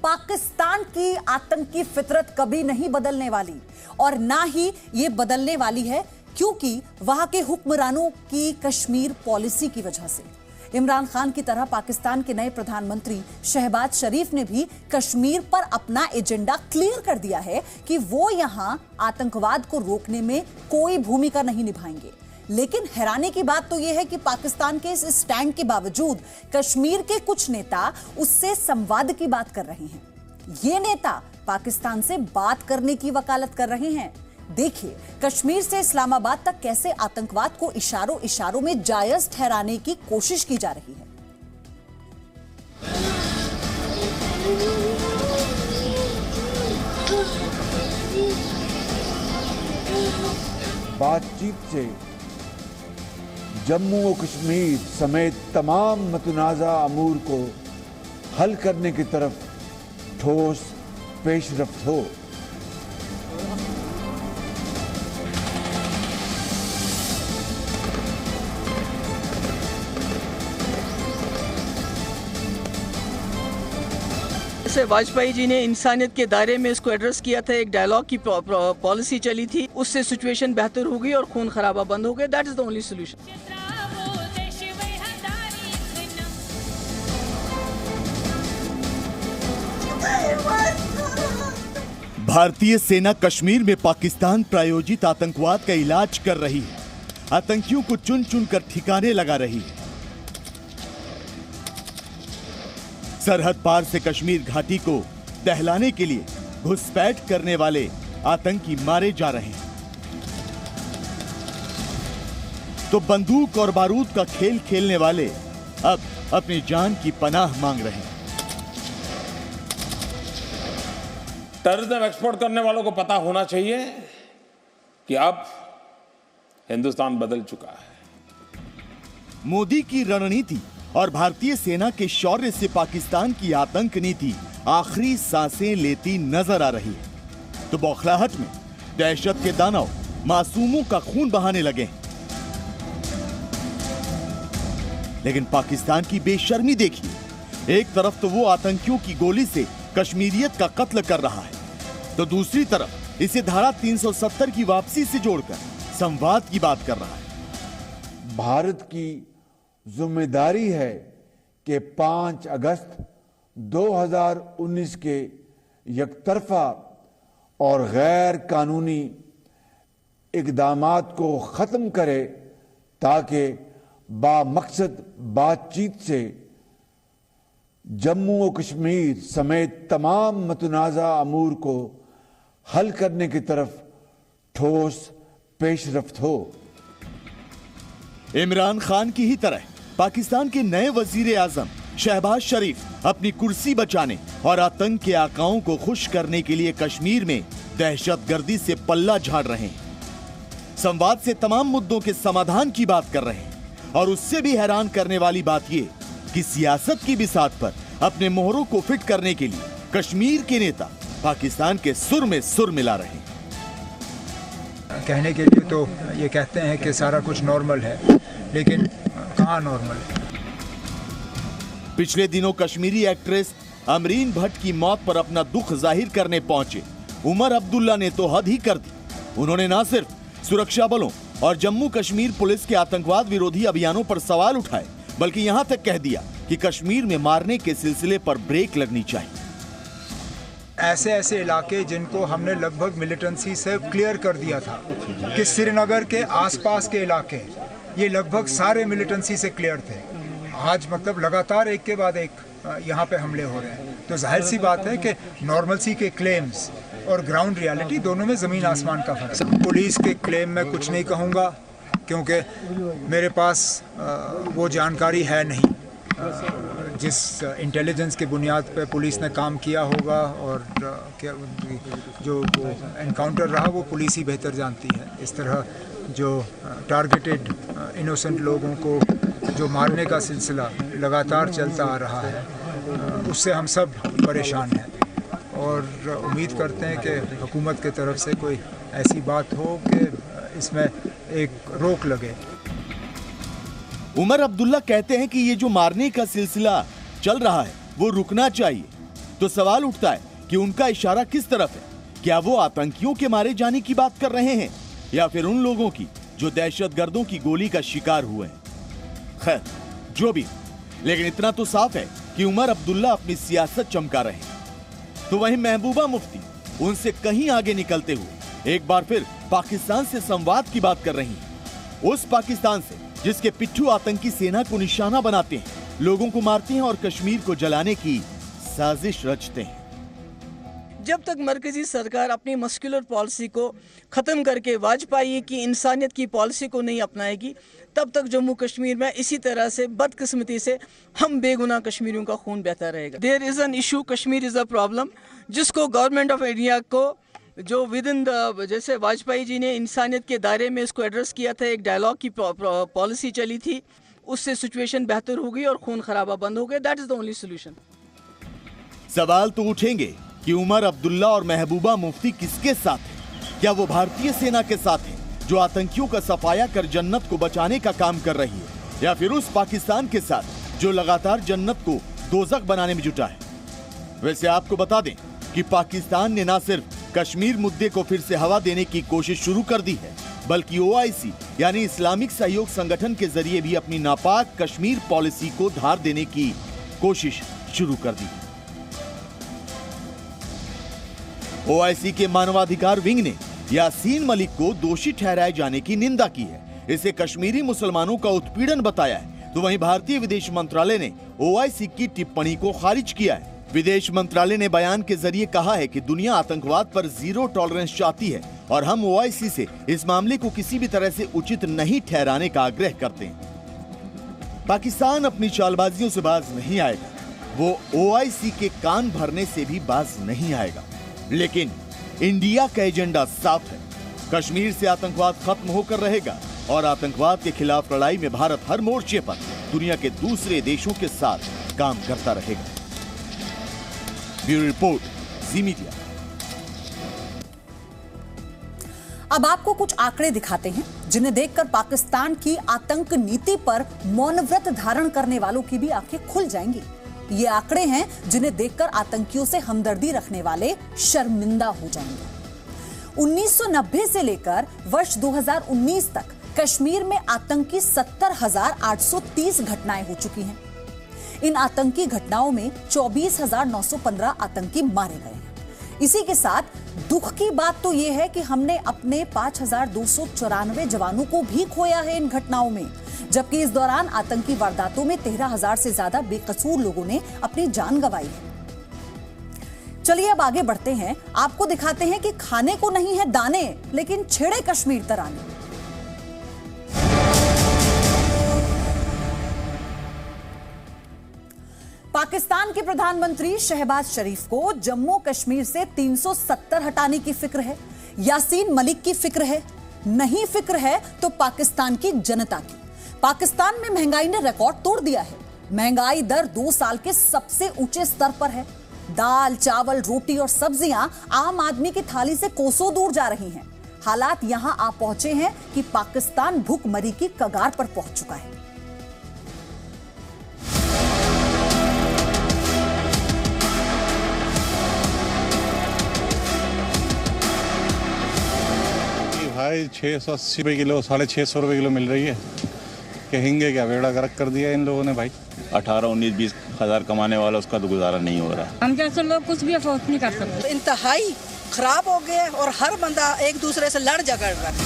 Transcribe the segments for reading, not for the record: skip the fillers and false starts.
पाकिस्तान की आतंकी फितरत कभी नहीं बदलने वाली और ना ही ये बदलने वाली है, क्योंकि वहां के हुक्मरानों की कश्मीर पॉलिसी की वजह से। इमरान खान की तरह पाकिस्तान के नए प्रधानमंत्री शहबाज शरीफ ने भी कश्मीर पर अपना एजेंडा क्लियर कर दिया है कि वो यहां आतंकवाद को रोकने में कोई भूमिका नहीं निभाएंगे। लेकिन हैरानी की बात तो यह है कि पाकिस्तान के इस स्टैंड के बावजूद कश्मीर के कुछ नेता उससे संवाद की बात कर रहे हैं। ये नेता पाकिस्तान से बात करने की वकालत कर रहे हैं। देखिए कश्मीर से इस्लामाबाद तक कैसे आतंकवाद को इशारों इशारों में जायज ठहराने की कोशिश की जा रही है। बातचीत से जम्मू और कश्मीर समेत तमाम मतनाज़ा अमूर को हल करने की तरफ ठोस पेशरफ्त हो। वाजपेयी जी ने इंसानियत के दायरे में इसको एड्रेस किया था, एक डायलॉग की पॉलिसी चली थी, उससे सिचुएशन बेहतर हो गई और खून खराबा बंद हो गया। That is the only solution. भारतीय सेना कश्मीर में पाकिस्तान प्रायोजित आतंकवाद का इलाज कर रही है, आतंकियों को चुन चुन कर ठिकाने लगा रही है। सरहद पार से कश्मीर घाटी को दहलाने के लिए घुसपैठ करने वाले आतंकी मारे जा रहे हैं, तो बंदूक और बारूद का खेल खेलने वाले अब अपनी जान की पनाह मांग रहे हैं। टेररिज्म एक्सपोर्ट करने वालों को पता होना चाहिए कि अब हिंदुस्तान बदल चुका है। मोदी की रणनीति और भारतीय सेना के शौर्य से पाकिस्तान की आतंक नीति आखिरी सांसें लेती नजर आ रही है, तो बौखलाहट में दहशत के दानव मासूमों का खून बहाने लगे हैं। लेकिन पाकिस्तान की बेशर्मी देखिए, एक तरफ तो वो आतंकियों की गोली से कश्मीरियत का कत्ल कर रहा है, तो दूसरी तरफ इसे धारा 370 की वापसी से जोड़कर संवाद की बात कर रहा है। भारत की जिम्मेदारी है कि 5 अगस्त 2019 के यकतरफा और गैर कानूनी इक़दामात को ख़त्म करे, ताकि बामकसद बातचीत से जम्मू और कश्मीर समेत तमाम मतनाज़ा अमूर को हल करने की तरफ ठोस पेशरफ्त हो। इमरान खान की ही तरह पाकिस्तान के नए वजीर आजम शहबाज शरीफ अपनी कुर्सी बचाने और आतंक के आकाओं को खुश करने के लिए कश्मीर में दहशतगर्दी से पल्ला झाड़ रहे हैं, संवाद से तमाम मुद्दों के समाधान की बात कर रहे हैं। और उससे भी हैरान करने वाली बात यह कि सियासत की बिसात पर अपने मोहरों को फिट करने के लिए कश्मीर के नेता पाकिस्तान के सुर में सुर मिला रहे हैं। कहने के लिए तो ये कहते हैं कि सारा कुछ नॉर्मल है, लेकिन कहाँ नॉर्मल है। पिछले दिनों कश्मीरी एक्ट्रेस अमरीन भट्ट की मौत पर अपना दुख जाहिर करने पहुंचे उमर अब्दुल्ला ने तो हद ही कर दी। उन्होंने न सिर्फ सुरक्षा बलों और जम्मू कश्मीर पुलिस के आतंकवाद विरोधी अभियानों पर सवाल उठाए, बल्कि यहां तक कह दिया कि कश्मीर में मारने के सिलसिले पर ब्रेक लगनी चाहिए। ऐसे ऐसे इलाके जिनको हमने लगभग मिलिटेंसी से क्लियर कर दिया था कि श्रीनगर के आसपास के इलाके ये लगभग सारे मिलिटेंसी से क्लियर थे, आज मतलब लगातार एक के बाद एक यहाँ पे हमले हो रहे हैं। तो जाहिर सी बात है कि नॉर्मलसी के क्लेम्स और ग्राउंड रियलिटी दोनों में ज़मीन आसमान का फर्क है। पुलिस के क्लेम में कुछ नहीं कहूँगा, क्योंकि मेरे पास वो जानकारी है नहीं जिस इंटेलिजेंस की बुनियाद पे पुलिस ने काम किया होगा, और क्या जो एनकाउंटर रहा वो पुलिस ही बेहतर जानती है। इस तरह जो टारगेटेड इनोसेंट लोगों को जो मारने का सिलसिला लगातार चलता आ रहा है, उससे हम सब परेशान हैं और उम्मीद करते हैं कि हुकूमत की तरफ से कोई ऐसी बात हो कि इसमें एक रोक लगे। उमर अब्दुल्ला कहते हैं कि ये जो मारने का सिलसिला चल रहा है वो रुकना चाहिए। तो सवाल उठता है कि उनका इशारा किस तरफ है। क्या वो आतंकियों के मारे जाने की बात कर रहे हैं या फिर उन लोगों की जो दहशतगर्दों की गोली का शिकार हुए हैं? खैर जो भी, लेकिन इतना तो साफ है कि उमर अब्दुल्ला अपनी सियासत चमका रहे हैं। तो वहीं महबूबा मुफ्ती उनसे कहीं आगे निकलते हुए एक बार फिर पाकिस्तान से संवाद की बात कर रही हैं। उस पाकिस्तान से जिसके पिट्ठू आतंकी सेना को निशाना बनाते हैं, लोगों को मारते हैं और कश्मीर को जलाने की साजिश रचते हैं। जब तक मरकजी सरकार अपनी मस्कुलर पॉलिसी को ख़त्म करके वाजपेयी की इंसानियत की पॉलिसी को नहीं अपनाएगी, तब तक जम्मू कश्मीर में इसी तरह से बदकिस्मती से हम बेगुनाह कश्मीरियों का खून बहता रहेगा। There is an issue, Kashmir is a problem, जिसको गवर्नमेंट ऑफ इंडिया को जो विद इन द, जैसे वाजपेयी जी ने इंसानियत के दायरे में इसको एड्रेस किया था, एक डायलॉग की पॉलिसी चली थी, उससे सिचुएशन बेहतर हो गई और खून खराबा बंद हो गया। That is the only solution. सवाल तो उठेंगे कि उमर अब्दुल्ला और महबूबा मुफ्ती किसके साथ हैं? क्या वो भारतीय सेना के साथ हैं जो आतंकियों का सफाया कर जन्नत को बचाने का काम कर रही है, या फिर उस पाकिस्तान के साथ जो लगातार जन्नत को दोज़ख बनाने में जुटा है? वैसे आपको बता दें कि पाकिस्तान ने न सिर्फ कश्मीर मुद्दे को फिर से हवा देने की कोशिश शुरू कर दी है, बल्कि OIC यानी इस्लामिक सहयोग संगठन के जरिए भी अपनी नापाक कश्मीर पॉलिसी को धार देने की कोशिश शुरू कर दी है। OIC के मानवाधिकार विंग ने यासीन मलिक को दोषी ठहराए जाने की निंदा की है, इसे कश्मीरी मुसलमानों का उत्पीड़न बताया है। तो वहीं भारतीय विदेश मंत्रालय ने OIC की टिप्पणी को खारिज किया है। विदेश मंत्रालय ने बयान के जरिए कहा है कि दुनिया आतंकवाद पर जीरो टॉलरेंस चाहती है और हम OIC से इस मामले को किसी भी तरह से उचित नहीं ठहराने का आग्रह करते हैं। पाकिस्तान अपनी चालबाजियों से बाज नहीं आएगा, वो OIC के कान भरने से भी बाज नहीं आएगा। लेकिन इंडिया का एजेंडा साफ है, कश्मीर से आतंकवाद खत्म होकर रहेगा और आतंकवाद के खिलाफ लड़ाई में भारत हर मोर्चे पर दुनिया के दूसरे देशों के साथ काम करता रहेगा। ब्यूरो रिपोर्ट, जी मीडिया। अब आपको कुछ आंकड़े दिखाते हैं जिन्हें देखकर पाकिस्तान की आतंक नीति पर मौन व्रत धारण करने वालों की भी आंखें खुल जाएंगी। ये आंकड़े हैं जिन्हें देखकर आतंकियों से हमदर्दी रखने वाले शर्मिंदा हो जाएंगे। 1990 से लेकर वर्ष 2019 तक कश्मीर में आतंकी 70,830 घटनाएं हो चुकी हैं। इन आतंकी घटनाओं में 24,915 आतंकी मारे गए हैं। इसी के साथ दुख की बात तो यह है कि हमने अपने 5,294 जवानों को भी खोया है इन घटनाओं में, जबकि इस दौरान आतंकी वारदातों में 13,000 से ज्यादा बेकसूर लोगों ने अपनी जान गंवाई है। चलिए अब आगे बढ़ते हैं, आपको दिखाते हैं कि खाने को नहीं है दाने, लेकिन छेड़े कश्मीर तराने। पाकिस्तान के प्रधानमंत्री शहबाज शरीफ को जम्मू कश्मीर से 370 हटाने की फिक्र है, यासीन मलिक की फिक्र है, नहीं फिक्र है तो पाकिस्तान की जनता की। पाकिस्तान में महंगाई ने रिकॉर्ड तोड़ दिया है। महंगाई दर 2 साल के सबसे ऊंचे स्तर पर है। दाल, चावल, रोटी और सब्जियां आम आदमी की थाली से कोसों दूर जा रही हैं। हालात यहां आ पहुंचे हैं कि पाकिस्तान भूखमरी की कगार पर पहुंच चुका है। भाई 680 रुपये किलो, 650 रुपये किलो मिल रही है। कहेंगे क्या, बेड़ा गर्क कर दिया इन लोगों ने भाई। 18, 19, 20 हज़ार कमाने वाला उसका तो गुजारा नहीं हो रहा। हम जैसे लोग कुछ भी अफोर्ड नहीं कर सकते। इंतहाई खराब हो गए और हर बंदा एक दूसरे से लड़ झगड़ रहा है।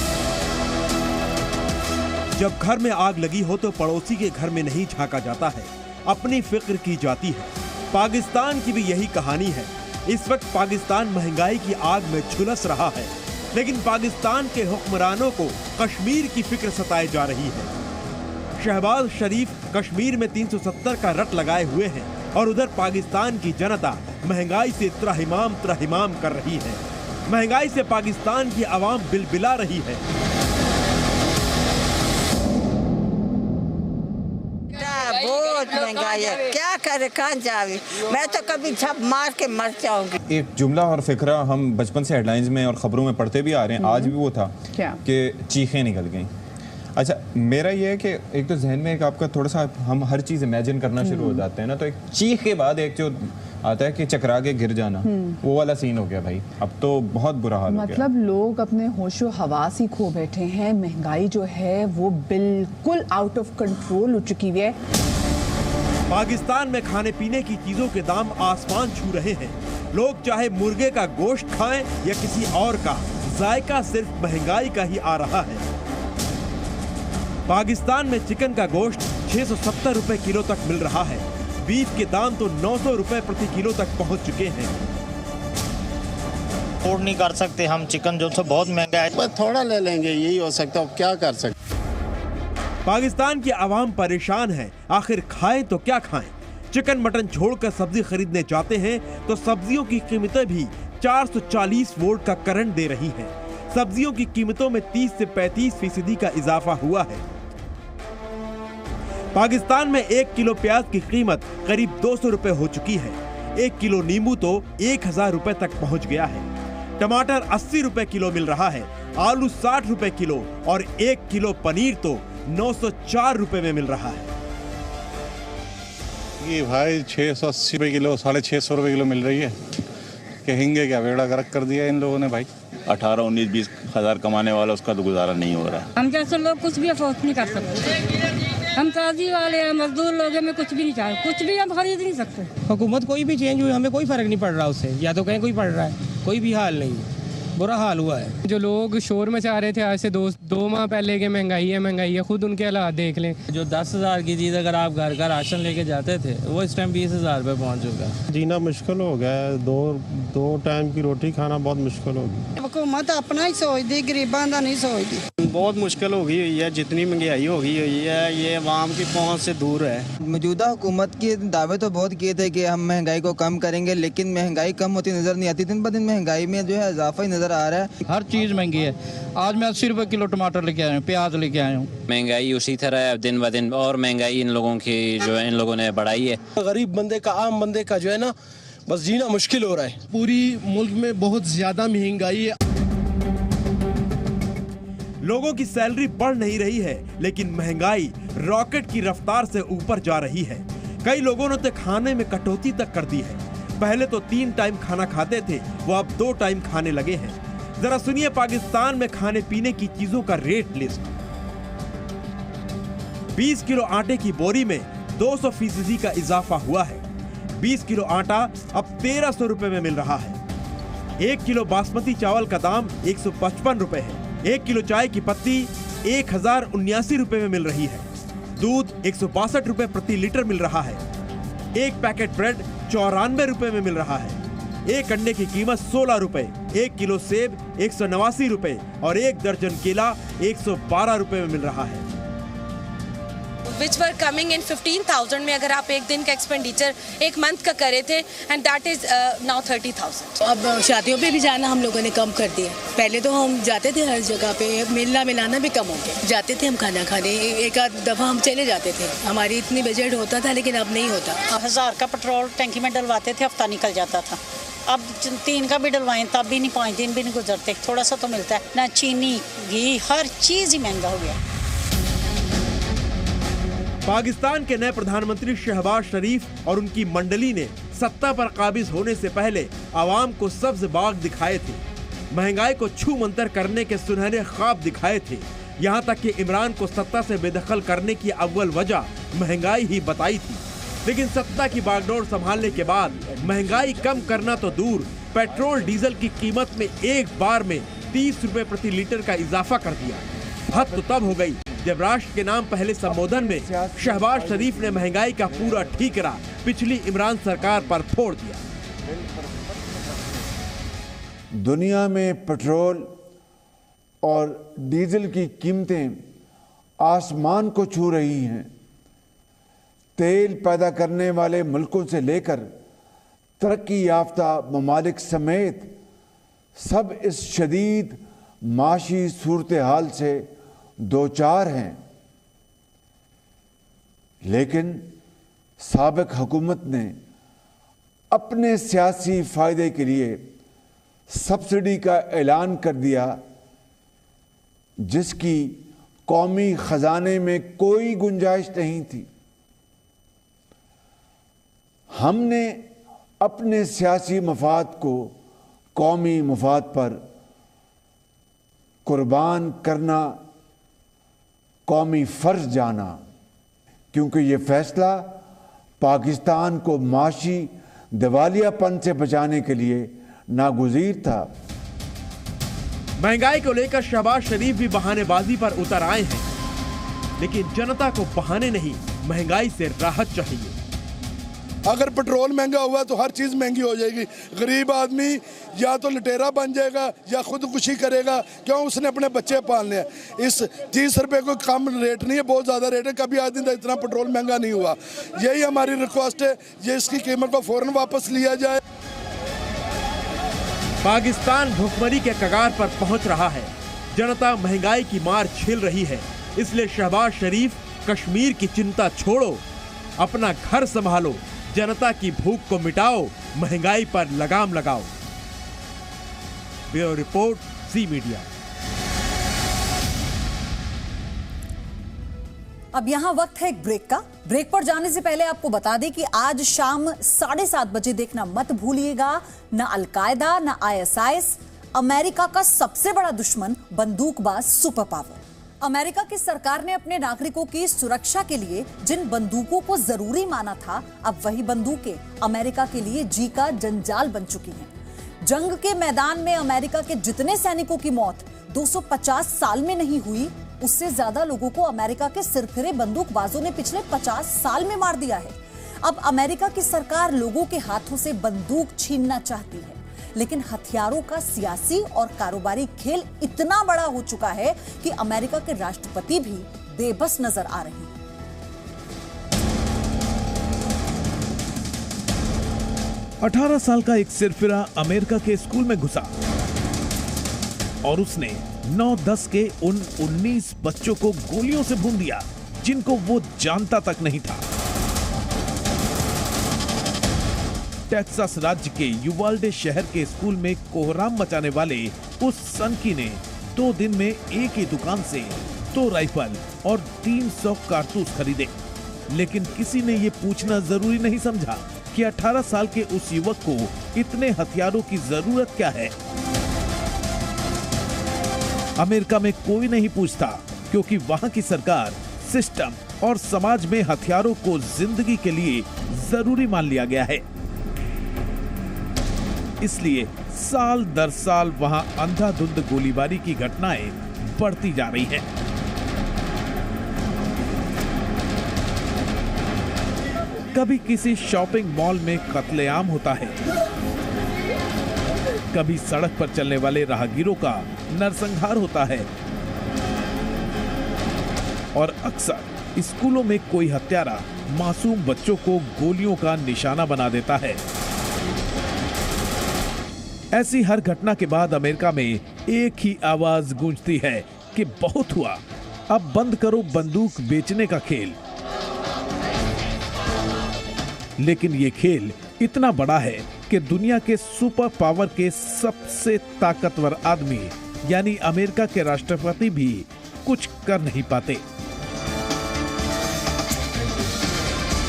जब घर में आग लगी हो तो पड़ोसी के घर में नहीं झांका जाता है, अपनी फिक्र की जाती है। पाकिस्तान की भी यही कहानी है। इस वक्त पाकिस्तान महंगाई की आग में झुलस रहा है, लेकिन पाकिस्तान के हुक्मरानों को कश्मीर की फिक्र सताए जा रही है। शहबाज शरीफ कश्मीर में 370 का रट लगाए हुए हैं और उधर पाकिस्तान की जनता महंगाई से त्राहिमाम कर रही है। महंगाई से पाकिस्तान की आवाम बिलबिला रही है। बहुत महंगाई है, क्या करे, कहाँ जावे। मैं तो कभी झप मार के मर जाऊंगी। एक जुमला और फिक्रा हम बचपन से हेडलाइंस में और खबरों में पढ़ते भी आ रहे हैं, आज भी वो था कि चीखें निकल गई। अच्छा, मेरा ये है कि एक तो जहन में एक आपका थोड़ा सा हम हर चीज़ इमेजिन करना शुरू हो जाते हैं ना, तो एक चीख के बाद एक जो आता है कि चकरा के गिर जाना, वो वाला सीन हो गया भाई। अब तो बहुत बुरा हाल हो गया। मतलब लोग अपने होशो हवास ही खो बैठे हैं। महंगाई जो है वो बिल्कुल आउट ऑफ कंट्रोल हो चुकी है। पाकिस्तान में खाने पीने की चीजों के दाम आसमान छू रहे हैं। लोग चाहे मुर्गे का गोश्त खाएं या किसी और का, जायका सिर्फ महंगाई का ही आ रहा है। पाकिस्तान में चिकन का गोश्त 670 रुपए किलो तक मिल रहा है। बीफ के दाम तो 900 रुपए प्रति किलो तक पहुंच चुके हैं। अफोर्ड नहीं कर सकते हम चिकन, जो तो बहुत महंगा है। बस थोड़ा ले लेंगे, यही हो सकता है, क्या कर सकते। पाकिस्तान की आवाम परेशान है, आखिर खाएं तो क्या खाएं। चिकन मटन छोड़कर सब्जी खरीदने जाते हैं तो सब्जियों की कीमतें भी 440 वोल्ट का करंट दे रही हैं। सब्जियों की कीमतों में 30 से 35% का इजाफा हुआ है। पाकिस्तान में 1 किलो प्याज की कीमत करीब 200 रुपए हो चुकी है। 1 किलो नींबू तो 1000 रुपए तक पहुंच गया है। टमाटर 80 रुपए किलो मिल रहा है, आलू 60 रुपए किलो और 1 किलो पनीर तो 904 रुपए में मिल रहा है। ये भाई 680 रुपए किलो, 650 रुपए किलो मिल रही है। कहेंगे क्या, बेड़ा गर्क कर दिया इन लोगों ने भाई। 18, 19, 20 हज़ार कमाने वाला उसका तो गुजारा नहीं हो रहा। हम जैसे लोग कुछ भी अफोर्ड नहीं कर सकते। हम ताजी वाले हैं, मजदूर लोग हैं, मैं कुछ भी नहीं चाहे, कुछ भी हम खरीद नहीं सकते। हुकूमत कोई भी चेंज हुई हमें कोई फर्क नहीं पड़ रहा उससे, या तो कहीं कोई पड़ रहा है, कोई भी हाल नहीं है, बुरा हाल हुआ है। जो लोग शोर मचा रहे थे आज से दो माह पहले के महंगाई है, खुद उनके हालात देख लें। जो 10,000 की चीज़ अगर आप घर का राशन लेके जाते थे वो इस टाइम 20,000 पे पहुंच चुका है। जीना मुश्किल हो गया है, दो टाइम की रोटी खाना बहुत मुश्किल हो गई। हुकूमत अपना ही सोचती, गरीबां दा नहीं सोचती। बहुत मुश्किल हो गई हुई है, जितनी महंगाई हो गई हुई है, ये आवाम की पहुँच से दूर है। मौजूदा हुकूमत के दावे तो बहुत किए थे कि हम महंगाई को कम करेंगे, लेकिन महंगाई कम होती नजर नहीं आती। दिन ब दिन महंगाई में जो है इजाफा ही नजर आ रहा है। हर चीज़ महंगी है। आज मैं 80 रुपए किलो टमाटर लेके आया हूँ, प्याज लेके आया हूँ। महंगाई उसी तरह है दिन ब दिन, और महंगाई इन लोगों की जो है इन लोगों ने बढ़ाई है। गरीब बंदे का, आम बंदे का जो है ना, बस जीना मुश्किल हो रहा है। पूरी मुल्क में बहुत ज्यादा महंगाई है। लोगों की सैलरी बढ़ नहीं रही है, लेकिन महंगाई रॉकेट की रफ्तार से ऊपर जा रही है। कई लोगों ने तो खाने में कटौती तक कर दी है। पहले तो 3 टाइम खाना खाते थे, वो अब 2 टाइम खाने लगे हैं। जरा सुनिए पाकिस्तान में खाने पीने की चीजों का रेट लिस्ट। 20 किलो आटे की बोरी में 200% का इजाफा हुआ है। 20 किलो आटा अब 1300 रुपए में मिल रहा है। 1 किलो बासमती चावल का दाम 155 रुपए है। 1 किलो चाय की पत्ती 1079 रुपए में मिल रही है। दूध 162 रुपए प्रति लीटर मिल रहा है। एक पैकेट ब्रेड 94 रुपए में मिल रहा है। एक अंडे की कीमत 16 रुपए, 1 किलो सेब 189 रुपए और 1 दर्जन केला 112 रुपए में मिल रहा है। Which were coming in 15,000 में अगर आप एक दिन का एक्सपेंडिचर एक मंथ का करे थे, and that is now 30,000। अब शादियों पे भी जाना हम लोगों ने कम कर दिया। पहले तो हम जाते थे हर जगह पे, मिलना मिलाना भी कम हो गया। जाते थे हम खाना खाने, एक आध दफ़ा हम चले जाते थे, हमारी इतनी बजट होता था, लेकिन अब नहीं होता। 1000 का पेट्रोल टंकी में डलवाते थे, हफ्ता निकल जाता था। अब 3 का भी डलवाएं तब भी नहीं, 5 दिन भी नहीं गुजरते। थोड़ा सा तो मिलता है ना, चीनी घी हर चीज़ ही महंगा हो गया। पाकिस्तान के नए प्रधानमंत्री शहबाज शरीफ और उनकी मंडली ने सत्ता पर काबिज होने से पहले आवाम को सब्ज बाग दिखाए थे। महंगाई को छू मंतर करने के सुनहरे ख्वाब दिखाए थे। यहाँ तक कि इमरान को सत्ता से बेदखल करने की अव्वल वजह महंगाई ही बताई थी। लेकिन सत्ता की बागडोर संभालने के बाद महंगाई कम करना तो दूर, पेट्रोल डीजल की कीमत में एक बार में 30 रुपए प्रति लीटर का इजाफा कर दिया। हद तो तब हो गई जब राष्ट्र के नाम पहले संबोधन में शहबाज शरीफ ने महंगाई का पूरा ठीकरा पिछली इमरान सरकार पर फोड़ दिया। दुनिया में पेट्रोल और डीजल की कीमतें आसमान को छू रही हैं। तेल पैदा करने वाले मुल्कों से लेकर तरक्की याफ्ता ममालिक समेत सब इस शदीद माशी सूरत हाल से दो चार हैं। लेकिन साबिक हुकूमत ने अपने सियासी फायदे के लिए सब्सिडी का ऐलान कर दिया, जिसकी कौमी खजाने में कोई गुंजाइश नहीं थी। हमने अपने सियासी मफाद को कौमी मफाद पर कुर्बान करना कौमी फ़र्ज जाना, क्योंकि ये फैसला पाकिस्तान को माशी दिवालियापन से बचाने के लिए नागुज़ीर था। महंगाई को लेकर शहबाज शरीफ भी बहानेबाजी पर उतर आए हैं, लेकिन जनता को बहाने नहीं, महंगाई से राहत चाहिए। अगर पेट्रोल महंगा हुआ तो हर चीज़ महंगी हो जाएगी। गरीब आदमी या तो लुटेरा बन जाएगा या खुदकुशी करेगा, क्यों? उसने अपने बच्चे पालने हैं। इस 30 रुपए कोई कम रेट नहीं है, बहुत ज़्यादा रेट है। कभी आज दिन इतना पेट्रोल महंगा नहीं हुआ। यही हमारी रिक्वेस्ट है, ये इसकी कीमत को फौरन वापस लिया जाए। पाकिस्तान भुखमरी के कगार पर पहुंच रहा है, जनता महंगाई की मार झेल रही है। इसलिए शहबाज शरीफ, कश्मीर की चिंता छोड़ो, अपना घर संभालो, जनता की भूख को मिटाओ, महंगाई पर लगाम लगाओ। Bureau report, C media. अब यहां वक्त है एक ब्रेक का। ब्रेक पर जाने से पहले आपको बता दें कि आज शाम 7:30 बजे देखना मत भूलिएगा, न अलकायदा न ISIS, अमेरिका का सबसे बड़ा दुश्मन बंदूकबाज सुपर पावर। अमेरिका की सरकार ने अपने नागरिकों की सुरक्षा के लिए जिन बंदूकों को जरूरी माना था, अब वही बंदूकें अमेरिका के लिए जी का जंजाल बन चुकी हैं। जंग के मैदान में अमेरिका के जितने सैनिकों की मौत 250 साल में नहीं हुई, उससे ज्यादा लोगों को अमेरिका के सिरफिरे बंदूकबाजों ने पिछले 50 साल में मार दिया है। अब अमेरिका की सरकार लोगों के हाथों से बंदूक छीनना चाहती है, लेकिन हथियारों का सियासी और कारोबारी खेल इतना बड़ा हो चुका है कि अमेरिका के राष्ट्रपति भी बेबस नजर आ रहे हैं। अठारह साल का एक सिरफिरा अमेरिका के स्कूल में घुसा और उसने 9-10 के उन 19 बच्चों को गोलियों से भून दिया जिनको वो जानता तक नहीं था। टेक्सास राज्य के युवाल्डे शहर के स्कूल में कोहराम मचाने वाले उस सनकी ने 2 दिन में एक ही दुकान से 2 राइफल और 300 कारतूस खरीदे, लेकिन किसी ने ये पूछना जरूरी नहीं समझा कि 18 साल के उस युवक को इतने हथियारों की जरूरत क्या है। अमेरिका में कोई नहीं पूछता, क्योंकि वहां की सरकार, सिस्टम और समाज में हथियारों को जिंदगी के लिए जरूरी मान लिया गया है। इसलिए साल दर साल वहां अंधाधुंध गोलीबारी की घटनाएं बढ़ती जा रही हैं। कभी किसी शॉपिंग मॉल में कत्लेआम होता है, कभी सड़क पर चलने वाले राहगीरों का नरसंहार होता है, और अक्सर स्कूलों में कोई हत्यारा मासूम बच्चों को गोलियों का निशाना बना देता है। ऐसी हर घटना के बाद अमेरिका में एक ही आवाज गूंजती है कि बहुत हुआ, अब बंद करो बंदूक बेचने का खेल। लेकिन ये खेल इतना बड़ा है कि दुनिया के सुपर पावर के सबसे ताकतवर आदमी यानी अमेरिका के राष्ट्रपति भी कुछ कर नहीं पाते।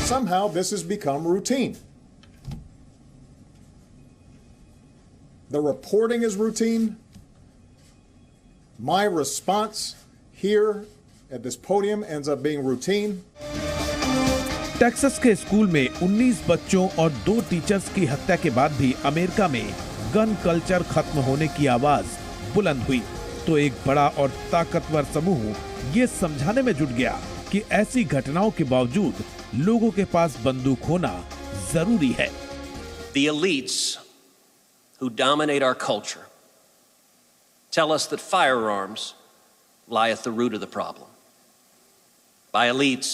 Somehow this has become routine. The reporting is routine. My response here at this podium ends up being routine. Texas के स्कूल में 19 बच्चों और 2 टीचर्स की हत्या के बाद भी अमेरिका में गन कल्चर खत्म होने की आवाज बुलंद हुई, तो एक बड़ा और ताकतवर समूह ये समझाने में जुट गया कि ऐसी घटनाओं के बावजूद लोगों के पास बंदूक होना जरूरी है। The elites who dominate our culture tell us that firearms lie at the root of the problem. By elites,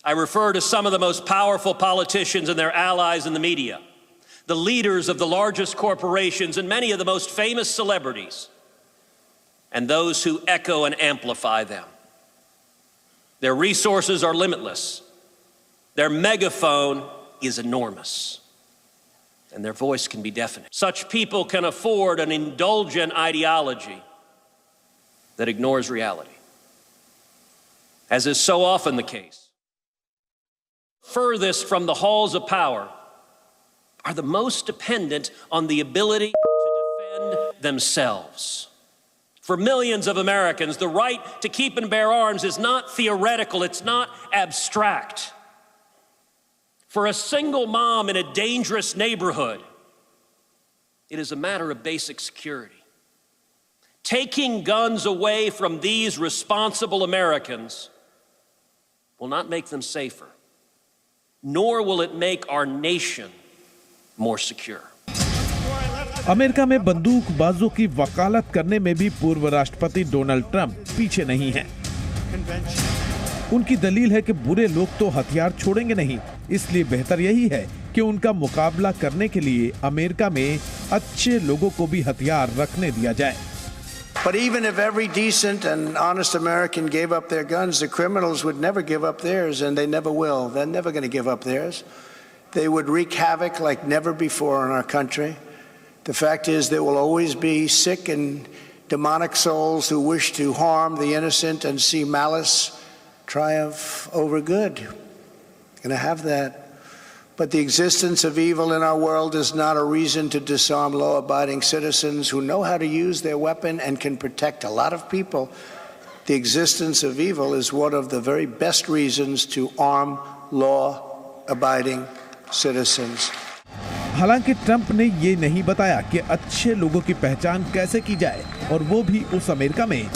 I refer to some of the most powerful politicians and their allies in the media, the leaders of the largest corporations and many of the most famous celebrities, and those who echo and amplify them. Their resources are limitless. Their megaphone is enormous. And their voice can be deafening. Such people can afford an indulgent ideology that ignores reality, as is so often the case. Furthest from the halls of power, are the most dependent on the ability to defend themselves. For millions of Americans, the right to keep and bear arms is not theoretical, it's not abstract. For a single mom in a dangerous neighborhood, it is a matter of basic security. Taking guns away from these responsible Americans will not make them safer, nor will it make our nation more secure. America में बंदूकबाजों की वकालत करने में भी पूर्व राष्ट्रपति Donald Trump पीछे नहीं हैं। उनकी दलील है कि बुरे लोग तो हथियार छोड़ेंगे नहीं, इसलिए बेहतर यही है कि उनका मुकाबला करने के लिए अमेरिका में अच्छे लोगों को भी हथियार रखने दिया जाए। But even if every decent and honest American gave up their guns, the criminals would never give up theirs, and they never will. They're never going to give up theirs. They would wreak havoc like never before in our country. The fact is, there will always be sick and demonic souls who wish to harm the innocent and see malice triumph over good. Going to have that. But the existence of evil in our world is not a reason to disarm law-abiding citizens who know how to use their weapon and can protect a lot of people. The existence of evil is one of the very best reasons to arm law-abiding citizens. हालांकि Trump ने ये नहीं बताया कि अच्छे लोगों की पहचान कैसे की जाए, और वो भी उस अमेरिका में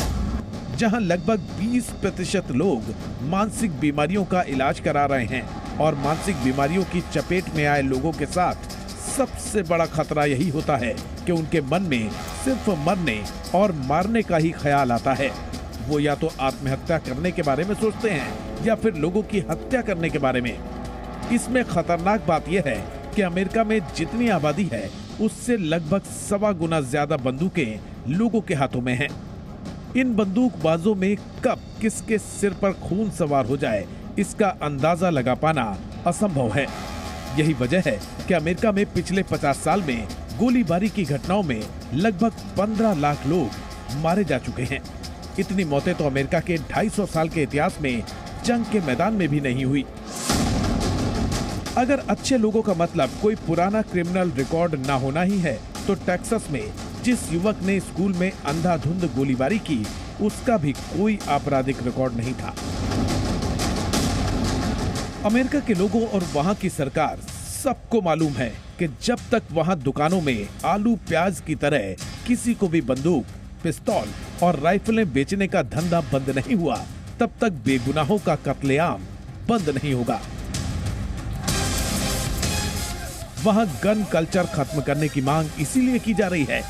जहां लगभग 20% लोग मानसिक बीमारियों का इलाज करा रहे हैं, और मानसिक बीमारियों की चपेट में आए लोगों के साथ सबसे बड़ा खतरा यही होता है कि उनके मन में सिर्फ मरने और मारने का ही ख्याल आता है। वो या तो आत्महत्या करने के बारे में सोचते हैं या फिर लोगों की हत्या करने के बारे में। इसमें खतरनाक बात यह है कि अमेरिका में जितनी आबादी है उससे लगभग 1.25 गुना ज्यादा बंदूकें लोगों के हाथों में हैं। इन बंदूकबाजों में कब किसके सिर पर खून सवार हो जाए, इसका अंदाजा लगा पाना असंभव है। यही वजह है कि अमेरिका में पिछले 50 साल में गोलीबारी की घटनाओं में लगभग 15 लाख लोग मारे जा चुके हैं। इतनी मौतें तो अमेरिका के 250 साल के इतिहास में जंग के मैदान में भी नहीं हुई। अगर अच्छे लोगों का मतलब कोई पुराना क्रिमिनल रिकॉर्ड ना होना ही है, तो टेक्सास में जिस युवक ने स्कूल में अंधाधुंध गोलीबारी की, उसका भी कोई आपराधिक रिकॉर्ड नहीं था। अमेरिका के लोगों और वहां की सरकार सबको मालूम है कि जब तक वहां दुकानों में आलू प्याज की तरह किसी को भी बंदूक, पिस्तौल और राइफलें बेचने का धंधा बंद नहीं हुआ, तब तक बेगुनाहों का कत्लेआम बंद नहीं होगा। वहां गन कल्चर खत्म करने की मांग इसीलिए की जा रही है,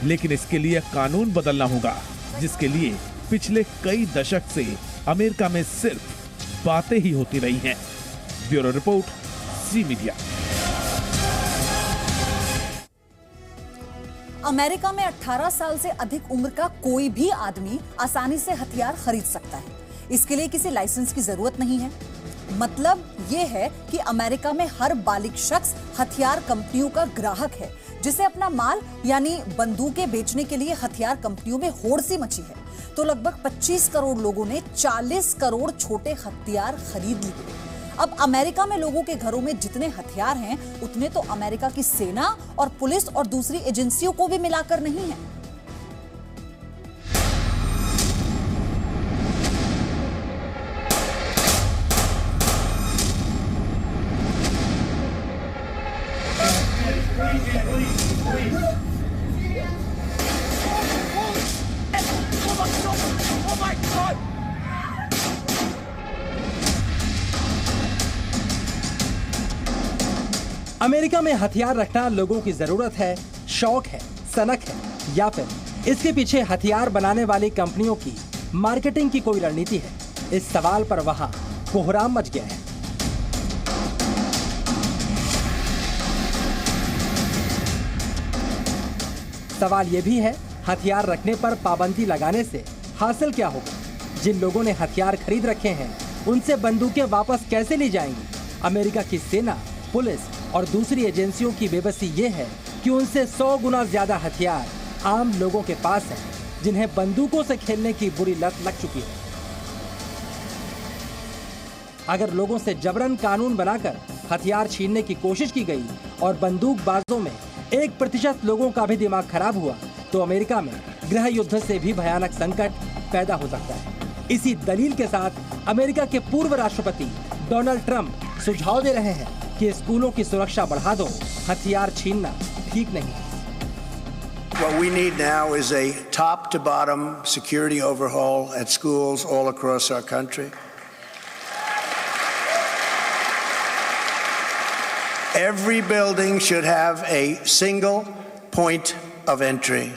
लेकिन इसके लिए कानून बदलना होगा, जिसके लिए पिछले कई दशक से अमेरिका में सिर्फ बातें ही होती रही हैं। Bureau report, C media. America में 18 साल से अधिक उम्र का कोई भी आदमी आसानी से हथियार खरीद सकता है। इसके लिए किसी लाइसेंस की जरूरत नहीं है। मतलब यह है कि अमेरिका में हर बालिग शख्स हथियार कंपनियों का ग्राहक है, जिसे अपना माल यानी बंदूकें बेचने के लिए हथियार कंपनियों में होड़ सी मची है। तो लगभग 25 करोड़ लोगों ने 40 करोड़ छोटे हथियार खरीद लिए। अब अमेरिका में लोगों के घरों में जितने हथियार हैं, उतने तो अमेरिका की सेना और पुलिस और दूसरी एजेंसियों को भी मिलाकर नहीं है। अमेरिका में हथियार रखना लोगों की जरूरत है, शौक है, सनक है, या फिर इसके पीछे हथियार बनाने वाली कंपनियों की मार्केटिंग की कोई रणनीति है? इस सवाल पर वहां कोहराम मच गया है। सवाल यह भी है, हथियार रखने पर पाबंदी लगाने से हासिल क्या होगा? जिन लोगों ने हथियार खरीद रखे हैं, उनसे बंदूकें वापस कैसे ली जाएंगी? अमेरिका की सेना, पुलिस और दूसरी एजेंसियों की बेबसी ये है कि उनसे 100 गुना ज्यादा हथियार आम लोगों के पास हैं, जिन्हें बंदूकों से खेलने की बुरी लत लग चुकी है। अगर लोगों से जबरन कानून बनाकर हथियार छीनने की कोशिश की गई और बंदूकबाजों में 1% लोगों का भी दिमाग खराब हुआ तो अमेरिका में गृह युद्ध से भी भयानक संकट पैदा हो सकता है। इसी दलील के साथ अमेरिका के पूर्व राष्ट्रपति डोनाल्ड ट्रंप सुझाव दे रहे हैं कि स्कूलों की सुरक्षा बढ़ा दो, हथियार छीनना ठीक नहीं। What we need now is a top to bottom security overhaul at schools all across our country. Every building should have a single point of entry.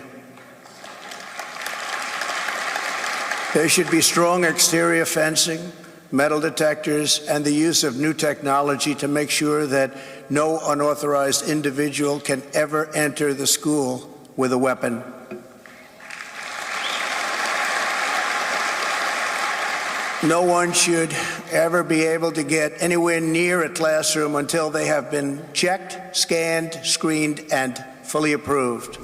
There should be strong exterior fencing, metal detectors, and the use of new technology to make sure that no unauthorized individual can ever enter the school with a weapon. No one should ever be able to get anywhere near a classroom until they have been checked, scanned, screened, and fully approved.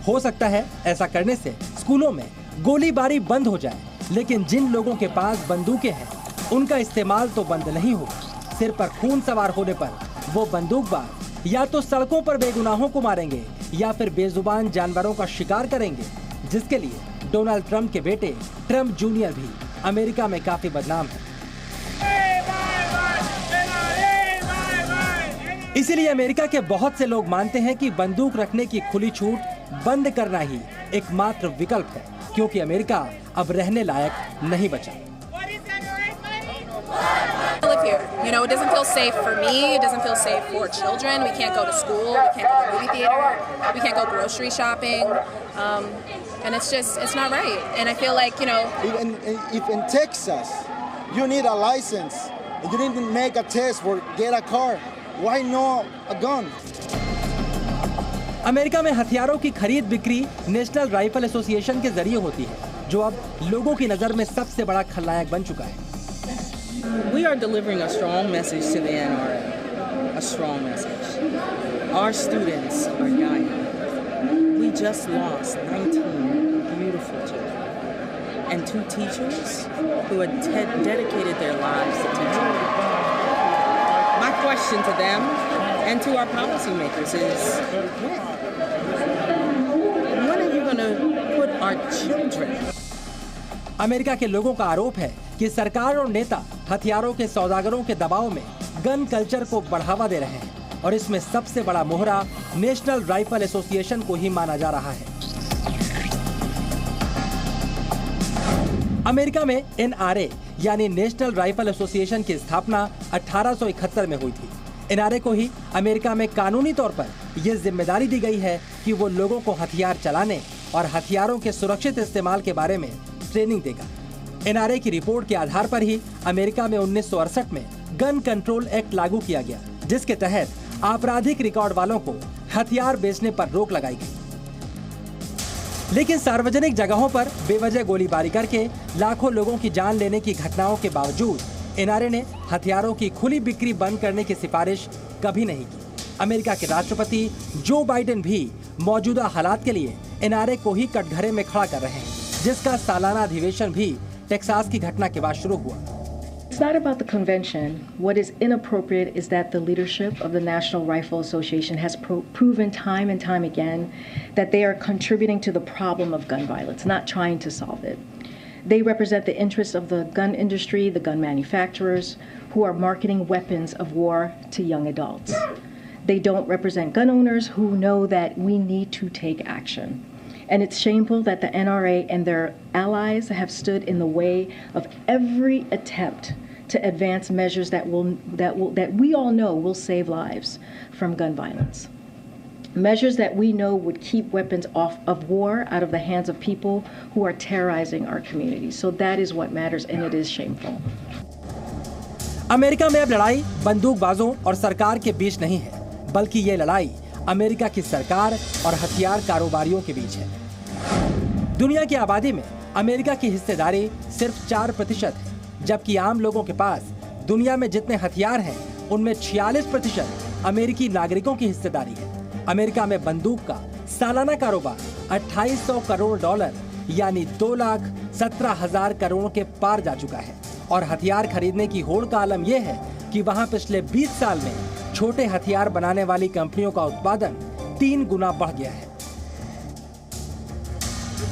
हो सकता है ऐसा करने से स्कूलों में गोलीबारी बंद हो जाए, लेकिन जिन लोगों के पास बंदूकें हैं उनका इस्तेमाल तो बंद नहीं होगा। सिर पर खून सवार होने पर वो बंदूकबाज या तो सड़कों पर बेगुनाहों को मारेंगे या फिर बेजुबान जानवरों का शिकार करेंगे, जिसके लिए डोनाल्ड ट्रंप के बेटे ट्रंप जूनियर भी अमेरिका में काफी बदनाम है। इसीलिए अमेरिका के बहुत से लोग मानते हैं कि बंदूक रखने की खुली छूट बंद करना ही एकमात्र विकल्प है, क्योंकि अमेरिका अब रहने लायक नहीं बचा। I live here. You know, it doesn't feel safe for me. It doesn't feel safe for children. We can't go to school. We can't go to the movie theater. We can't go grocery shopping. And it's not right. And I feel like, you know, if in Texas you need a license, you need to make a test for get a car. Why not a gun? America में हथियारों की खरीद बिक्री national rifle association के जरिए होती है, जो अब लोगों की नजर में सबसे बड़ा खलनायक बन चुका है। We are delivering a strong message to the NRA, a strong message. Our students are dying. We just lost 19 beautiful children and 2 teachers who had dedicated their lives to teaching. My question to them and to our policymakers is, when are you going to put our children? America के लोगों का आरोप है कि सरकार और नेता हथियारों के सौदागरों के दबाव में गन कल्चर को बढ़ावा दे रहे हैं, और इसमें सबसे बड़ा मोहरा नेशनल राइफल एसोसिएशन को ही माना जा रहा है। अमेरिका में NRA यानी नेशनल राइफल एसोसिएशन की स्थापना 1871 में हुई थी। NRA को ही अमेरिका में कानूनी तौर पर यह जिम्मेदारी दी गई है कि वो लोगों को हथियार चलाने और हथियारों के सुरक्षित इस्तेमाल के बारे में ट्रेनिंग देगा। NRA की रिपोर्ट के आधार पर ही अमेरिका में 1968 में गन कंट्रोल एक्ट लागू किया गया, जिसके तहत आपराधिक रिकॉर्ड वालों को हथियार बेचने पर रोक लगाई गई। लेकिन सार्वजनिक जगहों पर बेवजह गोलीबारी करके लाखों लोगों की जान लेने की घटनाओं के बावजूद NRA ने हथियारों की खुली बिक्री बंद करने की सिफारिश कभी नहीं की। अमेरिका के राष्ट्रपति जो बाइडेन भी मौजूदा हालात के लिए NRA को ही कटघरे में खड़ा कर रहे हैं, जिसका सालाना अधिवेशन भी टेक्सास की घटना के बाद शुरू हुआ। It's not about the convention. What is inappropriate is that the leadership of the National Rifle Association has proven time and time again that they are contributing to the problem of gun violence, not trying to solve it. They represent the interests of the gun industry, the gun manufacturers, who are marketing weapons of war to young adults. They don't represent gun owners who know that we need to take action. And it's shameful that the NRA and their allies have stood in the way of every attempt to advance measures that we all know will save lives from gun violence. Measures that we know would keep weapons of war out of the hands of people who are terrorizing our communities. So that is what matters, and it is shameful. America में अब लड़ाई बंदूकबाजों और सरकार के बीच नहीं है, बल्कि ये लड़ाई अमेरिका की सरकार और हथियार कारोबारियों के बीच है। दुनिया की आबादी में अमेरिका की हिस्सेदारी सिर्फ 4% है, जबकि आम लोगों के पास दुनिया में जितने हथियार हैं उनमें 46% अमेरिकी नागरिकों की हिस्सेदारी है। अमेरिका में बंदूक का सालाना कारोबार $2800 करोड़ यानी 2,17,000 करोड़ के पार जा चुका है, और हथियार खरीदने की होड़ का आलम यह है कि वहां पिछले 20 साल में छोटे हथियार बनाने वाली कंपनियों का उत्पादन 3 गुना बढ़ गया है।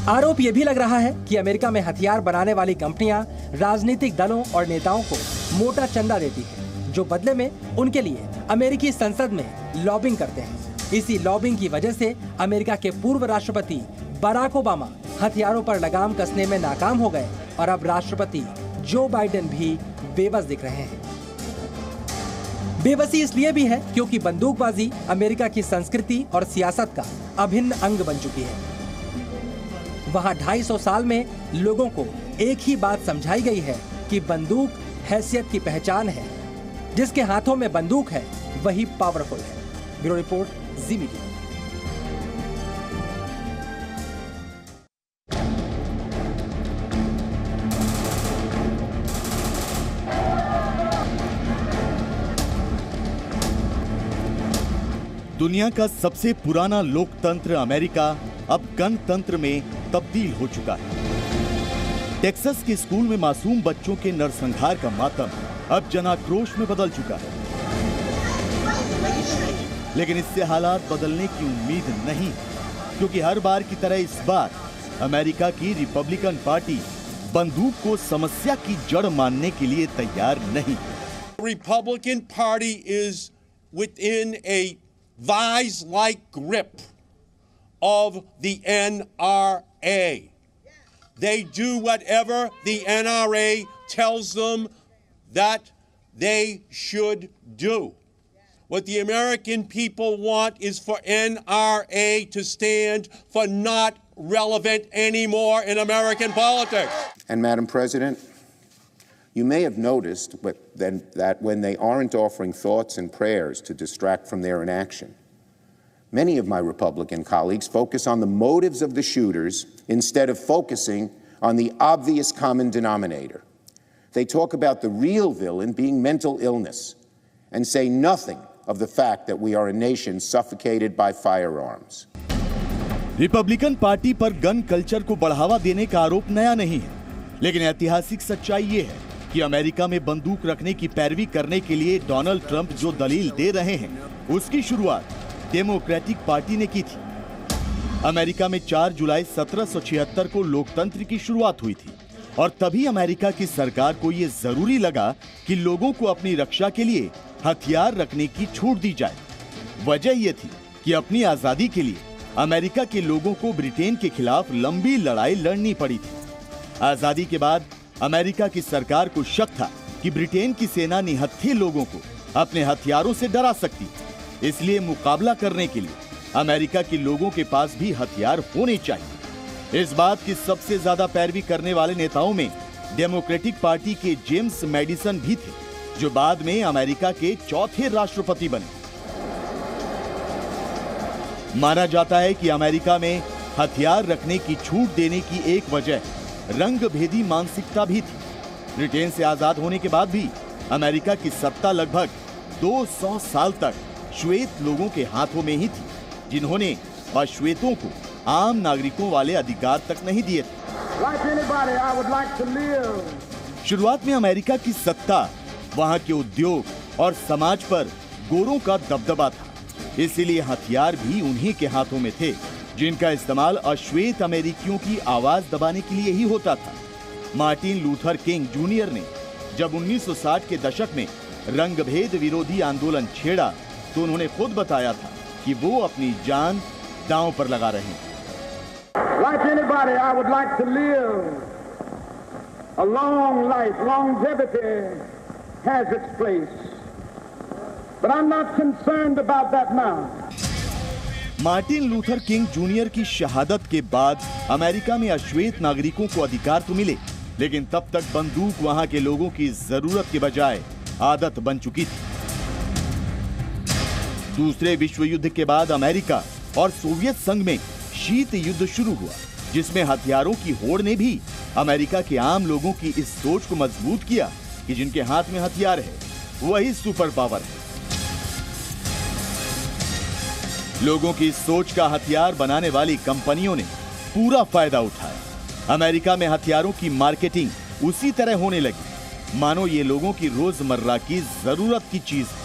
आरोप यह भी लग रहा है कि अमेरिका में हथियार बनाने वाली कंपनियां राजनीतिक दलों और नेताओं को मोटा चंदा देती है, जो बदले में उनके लिए अमेरिकी संसद में लॉबिंग करते हैं। इसी लॉबिंग की वजह से अमेरिका के पूर्व राष्ट्रपति बराक ओबामा हथियारों पर लगाम कसने में नाकाम हो गए और अब राष्ट्रपति जो बाइडेन भी बेबस दिख रहे हैं। बेबसी इसलिए भी है क्योंकि बंदूकबाजी अमेरिका की संस्कृति और सियासत का अभिन्न अंग बन चुकी है। वहां 250 साल में लोगों को एक ही बात समझाई गई है कि बंदूक हैसियत की पहचान है, जिसके हाथों में बंदूक है वही पावरफुल है। ब्यूरो रिपोर्ट, जी मीडिया। दुनिया का सबसे पुराना लोकतंत्र अमेरिका अब गणतंत्र में तब्दील हो चुका है। टेक्सास के स्कूल में मासूम बच्चों के नरसंहार का मातम अब जनाक्रोश में बदल चुका है, लेकिन इससे हालात बदलने की उम्मीद नहीं, क्योंकि हर बार की तरह इस बार अमेरिका की रिपब्लिकन पार्टी बंदूक को समस्या की जड़ मानने के लिए तैयार नहीं। Republican Party is within a vise-like grip of the NRA. They do whatever the NRA tells them that they should do. What the American people want is for NRA to stand for not relevant anymore in American politics. And Madam President, you may have noticed that when they aren't offering thoughts and prayers to distract from their inaction, many of my Republican colleagues focus on the motives of the shooters instead of focusing on the obvious common denominator. They talk about the real villain being mental illness and say nothing of the fact that we are a nation suffocated by firearms. Republican party पर gun culture को बढ़ावा देने का आरोप नया नहीं है, लेकिन ऐतिहासिक सच्चाई ये है कि अमेरिका में बंदूक रखने की पैरवी करने के लिए डोनाल्ड ट्रंप जो दलील दे रहे हैं, उसकी शुरुआत डेमोक्रेटिक पार्टी ने की थी। अमेरिका में 4 जुलाई 1776 को लोकतंत्र की शुरुआत हुई थी और तभी अमेरिका की सरकार को यह जरूरी लगा कि लोगों को अपनी रक्षा के लिए हथियार रखने की छूट दी जाए। वजह यह थी कि अपनी आजादी के लिए अमेरिका के लोगों को ब्रिटेन के खिलाफ लंबी लड़ाई लड़नी पड़ी थी। आजादी के बाद अमेरिका की सरकार को शक था कि ब्रिटेन की सेना निहत्थे लोगों को अपने हथियारों से डरा सकती, इसलिए मुकाबला करने के लिए अमेरिका के लोगों के पास भी हथियार होने चाहिए। इस बात की सबसे ज्यादा पैरवी करने वाले नेताओं में डेमोक्रेटिक पार्टी के जेम्स मैडिसन भी थे, जो बाद में अमेरिका के 4थे राष्ट्रपति बने। माना जाता है कि अमेरिका में हथियार रखने की छूट देने की एक वजह रंगभेदी मानसिकता भी थी। ब्रिटेन से आजाद होने के बाद भी अमेरिका की सत्ता लगभग 200 साल तक श्वेत लोगों के हाथों में ही थी, जिन्होंने अश्वेतों को आम नागरिकों वाले अधिकार तक नहीं दिए थे। शुरुआत में अमेरिका की सत्ता, वहां के उद्योग और समाज पर गोरों का दबदबा था, इसीलिए हथियार भी उन्हीं के हाथों में थे, जिनका इस्तेमाल अश्वेत अमेरिकियों की आवाज दबाने के लिए ही होता था। मार्टिन लूथर किंग जूनियर ने जब 1960 के दशक में रंगभेद विरोधी आंदोलन छेड़ा, तो उन्होंने खुद बताया था कि वो अपनी जान दांव पर लगा रहे हैं। Like anybody, I would like to live a long life. Longevity has its place, but I'm not concerned about that now. Martin Luther king junior की शहादत के बाद अमेरिका में अश्वेत नागरिकों को अधिकार तो मिले, लेकिन तब तक बंदूक वहां के लोगों की जरूरत के बजाय आदत बन चुकी थी। दूसरे विश्व युद्ध के बाद अमेरिका और सोवियत संघ में शीत युद्ध शुरू हुआ, जिसमें हथियारों की होड़ ने भी अमेरिका के आम लोगों की इस सोच को मजबूत किया कि जिनके हाथ में हथियार है वही सुपर पावर है। लोगों की इस सोच का हथियार बनाने वाली कंपनियों ने पूरा फायदा उठाया। अमेरिका में हथियारों की मार्केटिंग उसी तरह होने लगी मानो ये लोगों की रोजमर्रा की जरूरत की चीज है।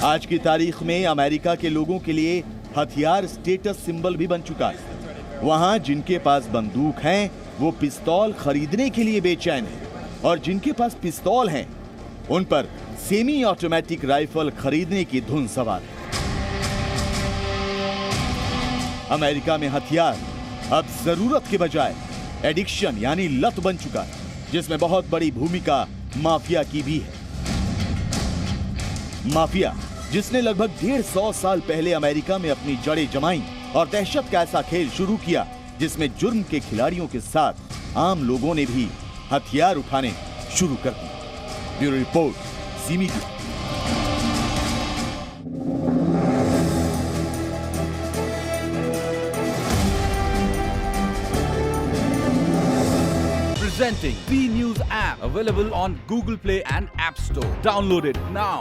आज की तारीख में अमेरिका के लोगों के लिए हथियार स्टेटस सिंबल भी बन चुका है। वहां जिनके पास बंदूक हैं वो पिस्तौल खरीदने के लिए बेचैन हैं और जिनके पास पिस्तौल हैं उन पर सेमी ऑटोमेटिक राइफल खरीदने की धुन सवार है। अमेरिका में हथियार अब जरूरत के बजाय एडिक्शन यानी लत बन चुका है, जिसमें बहुत बड़ी भूमिका माफिया की भी है। माफिया जिसने लगभग 150 साल पहले अमेरिका में अपनी जड़ें जमाई और दहशत का ऐसा खेल शुरू किया जिसमें जुर्म के खिलाड़ियों के साथ आम लोगों ने भी हथियार उठाने शुरू कर दिए। Bureau report, Zee media. Presenting B News app, available on Google Play and App Store. Download it now.